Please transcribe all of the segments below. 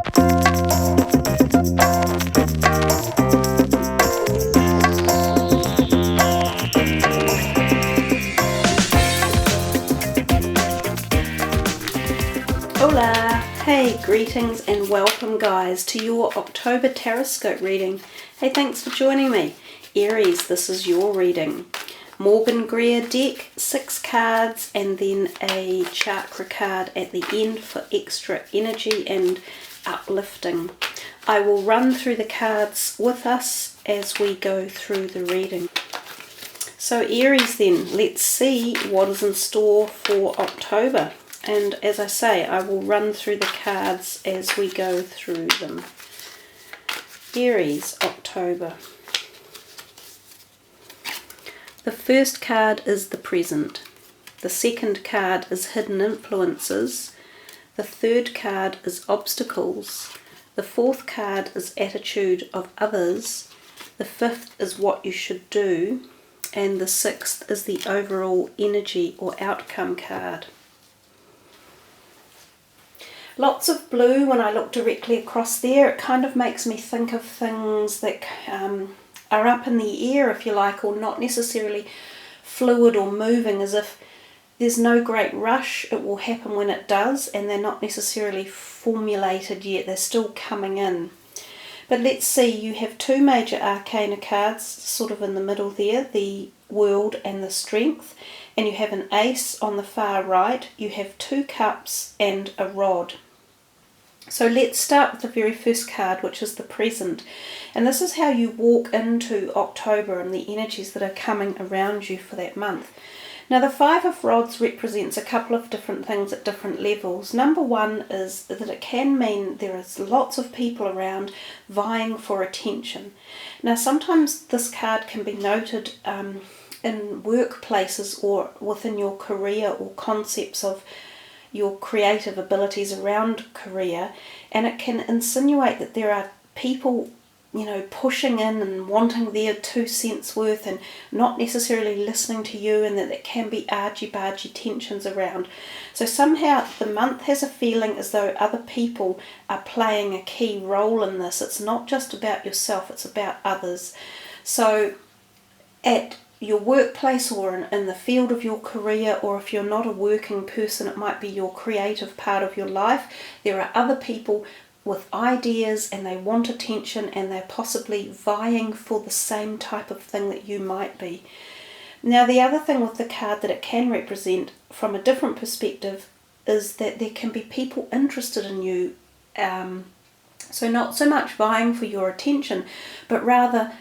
Hola! Hey, greetings and welcome guys to your October Taroscope reading. Hey, thanks for joining me. Aries, this is your reading. Morgan Greer deck, 6 cards and then a Chakra card at the end for extra energy and uplifting. I will run through the cards with us as we go through the reading. So Aries then, let's see what is in store for October. And as I say, I will run through the cards as we go through them. Aries, October. The first card is the present. The second card is hidden influences. The third card is obstacles. The fourth card is attitude of others. The fifth is what you should do. And the sixth is the overall energy or outcome card. Lots of blue when I look directly across there. It kind of makes me think of things that are up in the air, if you like, or not necessarily fluid or moving, as if there's no great rush. It will happen when it does, and they're not necessarily formulated yet. They're still coming in. But let's see, you have 2 major arcana cards sort of in the middle there, the World and the Strength, and you have an ace on the far right. You have 2 cups and a rod. So let's start with the very first card, which is the present. And this is how you walk into October and the energies that are coming around you for that month. Now the 5 of Rods represents a couple of different things at different levels. Number 1 is that it can mean there is lots of people around vying for attention. Now sometimes this card can be noted in workplaces or within your career or concepts of your creative abilities around career, and it can insinuate that there are people, you know, pushing in and wanting their 2 cents worth and not necessarily listening to you, and that there can be argy-bargy tensions around. So somehow the month has a feeling as though other people are playing a key role in this. It's not just about yourself, it's about others. So at your workplace or in the field of your career, or if you're not a working person, it might be your creative part of your life, there are other people with ideas and they want attention and they're possibly vying for the same type of thing that you might be. Now the other thing with the card that it can represent from a different perspective is that there can be people interested in you, so not so much vying for your attention, but rather,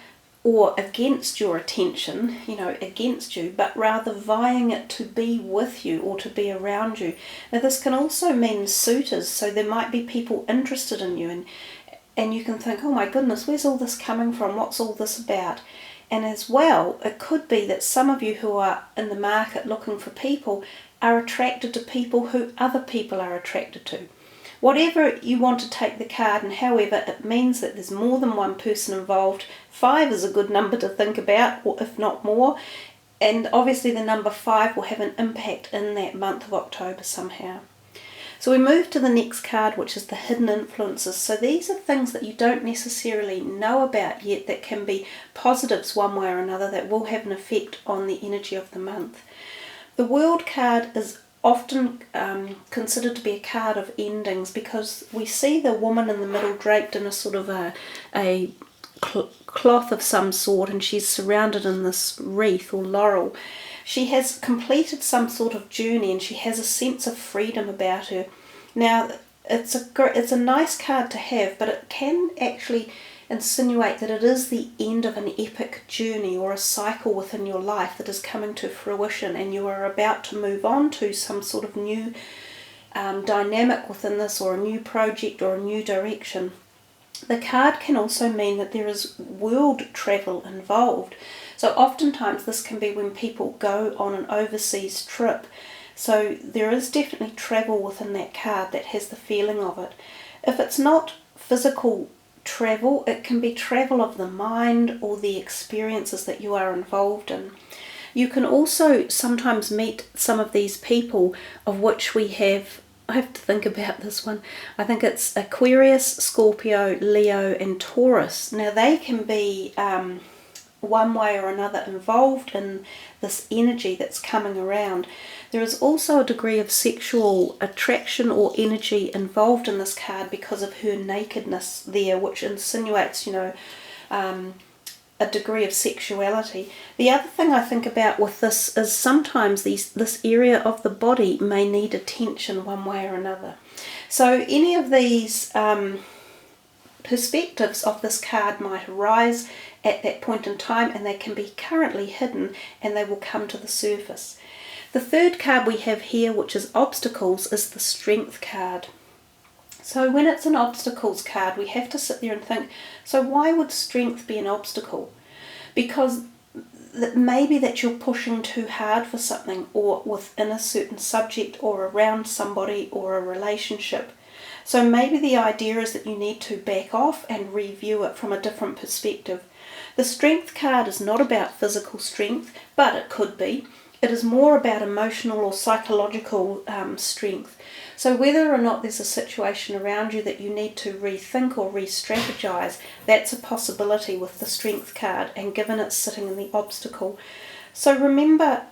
or against your attention, you know, against you, but rather vying it to be with you or to be around you. Now this can also mean suitors, so there might be people interested in you, and you can think, oh my goodness, where's all this coming from? What's all this about? And as well, it could be that some of you who are in the market looking for people are attracted to people who other people are attracted to. Whatever you want to take the card, and however, it means that there's more than one person involved. 5 is a good number to think about, or if not more, and obviously the number 5 will have an impact in that month of October somehow. So we move to the next card, which is the hidden influences. So these are things that you don't necessarily know about yet that can be positives one way or another that will have an effect on the energy of the month. The World card is often considered to be a card of endings, because we see the woman in the middle draped in a sort of a cloth of some sort, and she's surrounded in this wreath or laurel. She has completed some sort of journey and she has a sense of freedom about her. Now it's a nice card to have, but it can actually insinuate that it is the end of an epic journey or a cycle within your life that is coming to fruition, and you are about to move on to some sort of new dynamic within this, or a new project or a new direction. The card can also mean that there is world travel involved. So oftentimes this can be when people go on an overseas trip. So there is definitely travel within that card that has the feeling of it. If it's not physical travel, it can be travel of the mind or the experiences that you are involved in. You can also sometimes meet some of these people of which we have I have to think about this one. I think it's Aquarius, Scorpio, Leo and Taurus. Now they can be one way or another involved in this energy that's coming around. There is also a degree of sexual attraction or energy involved in this card because of her nakedness there, which insinuates, a degree of sexuality. The other thing I think about with this is sometimes this area of the body may need attention one way or another. So any of these perspectives of this card might arise at that point in time, and they can be currently hidden and they will come to the surface. The third card we have here, which is obstacles, is the Strength card. So when it's an obstacles card, we have to sit there and think, so why would strength be an obstacle? Because maybe that you're pushing too hard for something, or within a certain subject, or around somebody, or a relationship. So maybe the idea is that you need to back off and review it from a different perspective. The Strength card is not about physical strength, but it could be. It is more about emotional or psychological strength. So whether or not there's a situation around you that you need to rethink or re-strategize, that's a possibility with the Strength card, and given it's sitting in the obstacle. So remember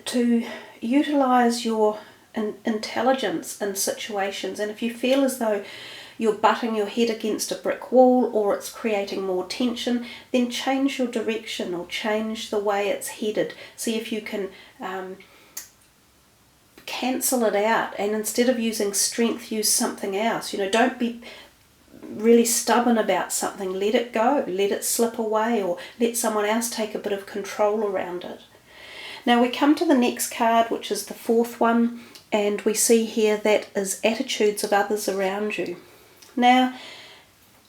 to utilize your intelligence in situations, and if you feel as though you're butting your head against a brick wall or it's creating more tension, then change your direction or change the way it's headed. See if you can cancel it out, and instead of using strength, use something else. Don't be really stubborn about something. Let it go, let it slip away, or let someone else take a bit of control around it. Now we come to the next card, which is the fourth one, and we see here that is attitudes of others around you. Now,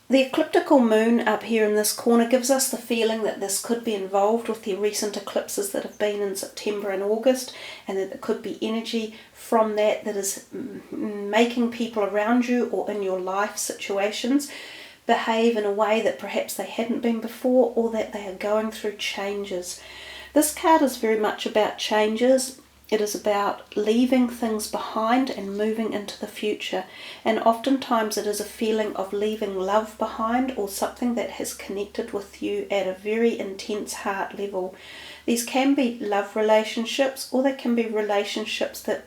the ecliptical moon up here in this corner gives us the feeling that this could be involved with the recent eclipses that have been in September and August, and that there could be energy from that is making people around you or in your life situations behave in a way that perhaps they hadn't been before, or that they are going through changes. This card is very much about changes. It is about leaving things behind and moving into the future. And oftentimes it is a feeling of leaving love behind, or something that has connected with you at a very intense heart level. These can be love relationships, or they can be relationships that,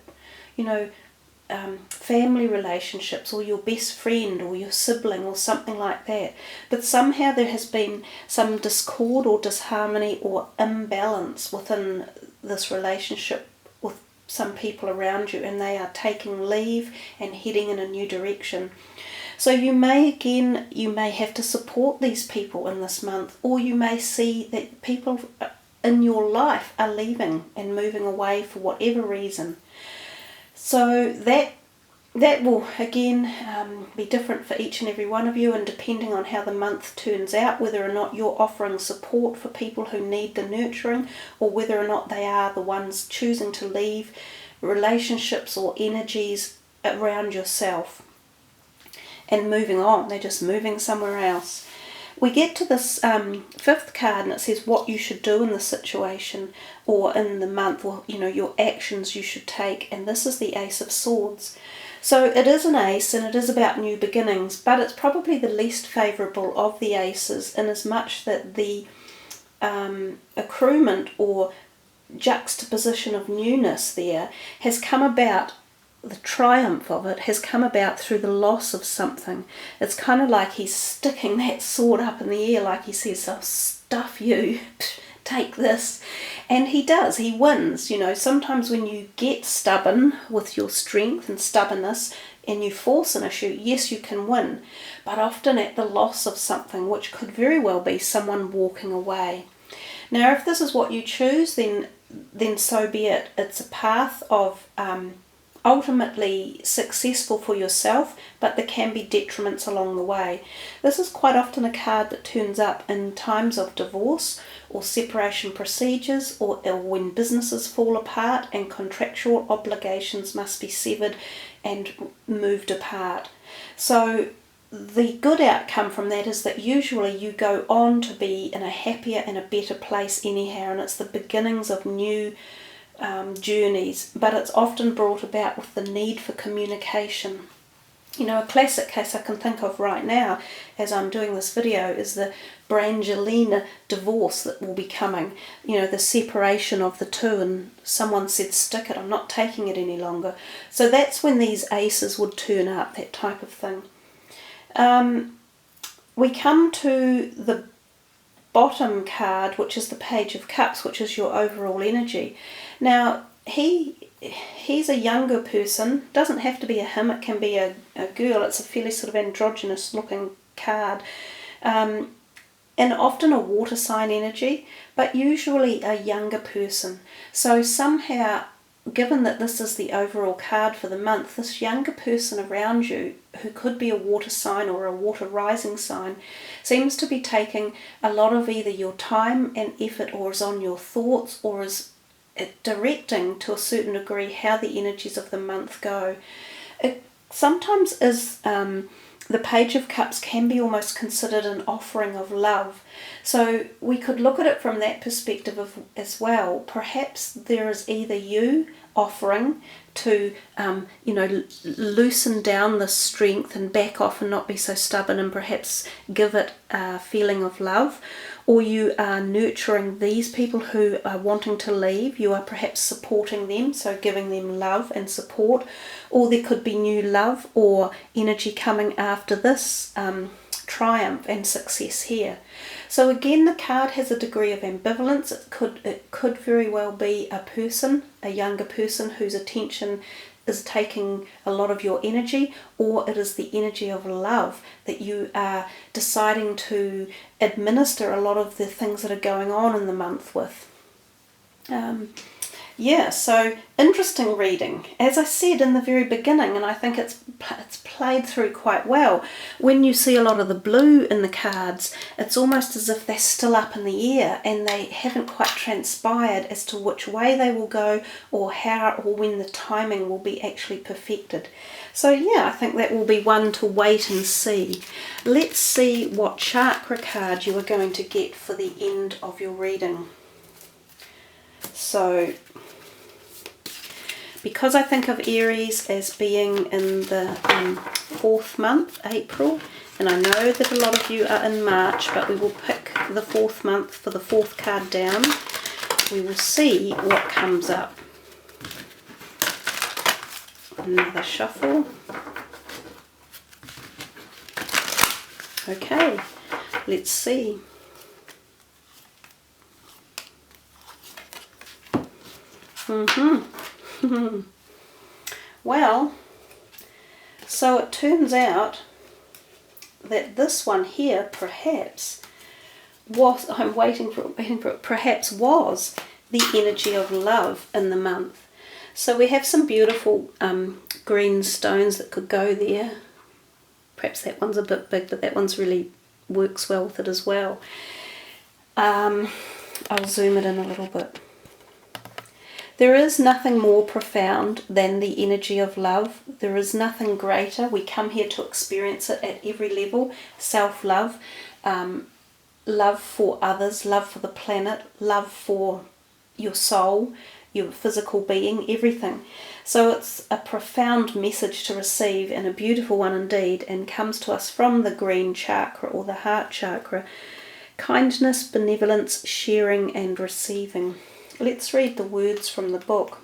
family relationships, or your best friend or your sibling or something like that. But somehow there has been some discord or disharmony or imbalance within this relationship with some people around you, and they are taking leave and heading in a new direction. So you may have to support these people in this month, or you may see that people in your life are leaving and moving away for whatever reason. So that will again be different for each and every one of you, and depending on how the month turns out, whether or not you're offering support for people who need the nurturing, or whether or not they are the ones choosing to leave relationships or energies around yourself and moving on. They're just moving somewhere else. We get to this fifth card, and it says what you should do in the situation or in the month, or your actions you should take, and this is the Ace of Swords. So it is an ace, and it is about new beginnings, but it's probably the least favourable of the aces, in as much that the accruement or juxtaposition of newness there has come about. The triumph of it has come about through the loss of something. It's kind of like he's sticking that sword up in the air, like he says, I'll stuff you, take this. And he does, he wins. Sometimes when you get stubborn with your strength and stubbornness and you force an issue, yes, you can win, but often at the loss of something, which could very well be someone walking away. Now, if this is what you choose, then so be it. It's a path of ultimately successful for yourself, but there can be detriments along the way. This is quite often a card that turns up in times of divorce or separation procedures, or when businesses fall apart and contractual obligations must be severed and moved apart. So the good outcome from that is that usually you go on to be in a happier and a better place anyhow, and it's the beginnings of new journeys, but it's often brought about with the need for communication. You know, a classic case I can think of right now as I'm doing this video is the Brangelina divorce that will be coming. You know, the separation of the two, and someone said, stick it, I'm not taking it any longer. So that's when these aces would turn up, that type of thing. We come to the bottom card, which is the Page of Cups, which is your overall energy. Now, he's a younger person. Doesn't have to be a him, it can be a girl. It's a fairly sort of androgynous looking card, and often a water sign energy, but usually a younger person. So somehow, given that this is the overall card for the month, this younger person around you, who could be a water sign or a water rising sign, seems to be taking a lot of either your time and effort, or is on your thoughts, or is directing to a certain degree how the energies of the month go. It sometimes is, the Page of Cups can be almost considered an offering of love. So we could look at it from that perspective as well. Perhaps there is either you offering to, loosen down the strength and back off and not be so stubborn, and perhaps give it a feeling of love, or you are nurturing these people who are wanting to leave. You are perhaps supporting them, so giving them love and support, or there could be new love or energy coming after this triumph and success here. So again, the card has a degree of ambivalence. It could very well be a person, a younger person whose attention is taking a lot of your energy, or it is the energy of love that you are deciding to administer a lot of the things that are going on in the month with. So interesting reading. As I said in the very beginning, and I think it's played through quite well, when you see a lot of the blue in the cards, it's almost as if they're still up in the air and they haven't quite transpired as to which way they will go, or how or when the timing will be actually perfected. So I think that will be one to wait and see. Let's see what chakra card you are going to get for the end of your reading. So, because I think of Aries as being in the 4th month, April, and I know that a lot of you are in March, but we will pick the 4th month for the 4th card down. We will see what comes up. Another shuffle. Okay, let's see. Well, so it turns out that this one here perhaps was, I'm waiting for it, perhaps was the energy of love in the month. So we have some beautiful green stones that could go there. Perhaps that one's a bit big, but that one's really works well with it as well. I'll zoom it in a little bit. There is nothing more profound than the energy of love. There is nothing greater. We come here to experience it at every level. Self-love, love for others, love for the planet, love for your soul, your physical being, everything. So it's a profound message to receive, and a beautiful one indeed, and comes to us from the green chakra or the heart chakra. Kindness, benevolence, sharing and receiving. Let's read the words from the book.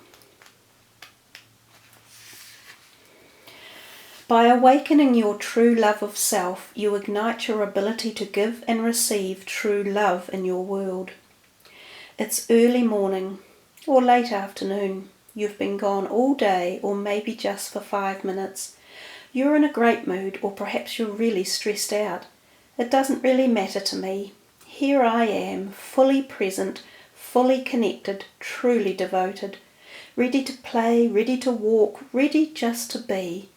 By awakening your true love of self, you ignite your ability to give and receive true love in your world. It's early morning or late afternoon. You've been gone all day, or maybe just for 5 minutes. You're in a great mood, or perhaps you're really stressed out. It doesn't really matter to me. Here I am, fully present, fully connected, truly devoted, ready to play, ready to walk, ready just to be.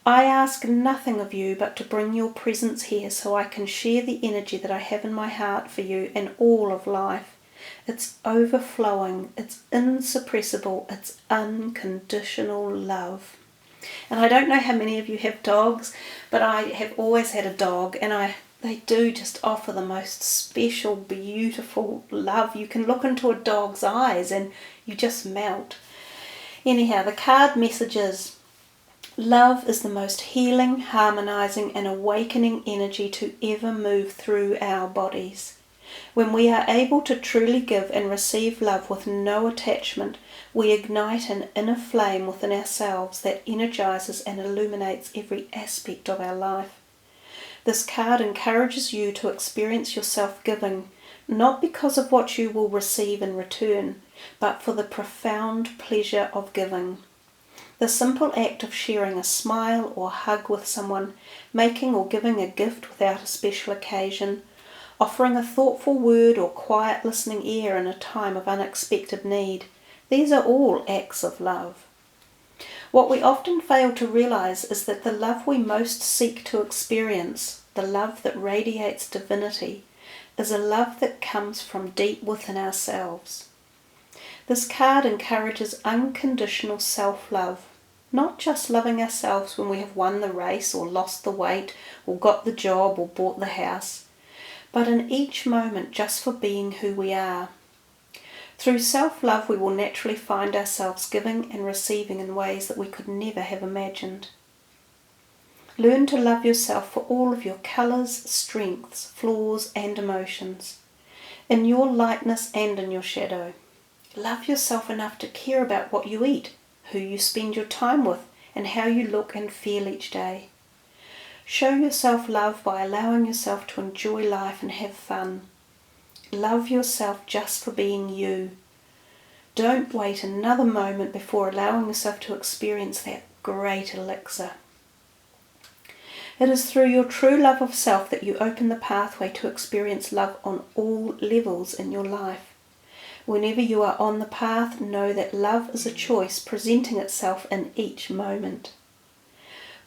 I ask nothing of you but to bring your presence here so I can share the energy that I have in my heart for you and all of life. It's overflowing, it's insuppressible, it's unconditional love. And I don't know how many of you have dogs, but I have always had a dog, and I They do just offer the most special, beautiful love. You can look into a dog's eyes and you just melt. Anyhow, the card messages: love is the most healing, harmonizing and awakening energy to ever move through our bodies. When we are able to truly give and receive love with no attachment, we ignite an inner flame within ourselves that energizes and illuminates every aspect of our life. This card encourages you to experience yourself giving, not because of what you will receive in return, but for the profound pleasure of giving. The simple act of sharing a smile or hug with someone, making or giving a gift without a special occasion, offering a thoughtful word or quiet listening ear in a time of unexpected need, these are all acts of love. What we often fail to realize is that the love we most seek to experience, the love that radiates divinity, is a love that comes from deep within ourselves. This card encourages unconditional self-love, not just loving ourselves when we have won the race or lost the weight or got the job or bought the house, but in each moment just for being who we are. Through self-love we will naturally find ourselves giving and receiving in ways that we could never have imagined. Learn to love yourself for all of your colours, strengths, flaws and emotions, in your lightness and in your shadow. Love yourself enough to care about what you eat, who you spend your time with, and how you look and feel each day. Show yourself love by allowing yourself to enjoy life and have fun. Love yourself just for being you. Don't wait another moment before allowing yourself to experience that great elixir. It is through your true love of self that you open the pathway to experience love on all levels in your life. Whenever you are on the path, know that love is a choice presenting itself in each moment.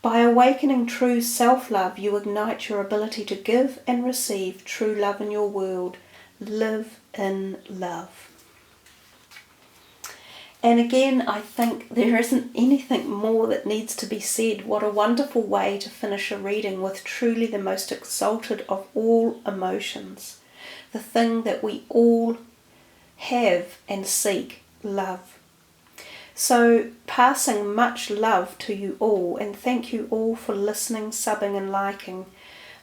By awakening true self-love, you ignite your ability to give and receive true love in your world. Live in love. And again, I think there isn't anything more that needs to be said. What a wonderful way to finish a reading with truly the most exalted of all emotions. The thing that we all have and seek, love. So passing much love to you all, and thank you all for listening, subbing and liking.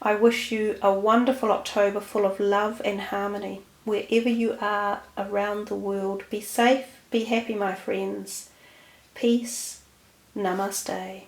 I wish you a wonderful October full of love and harmony. Wherever you are around the world, be safe, be happy, my friends. Peace. Namaste.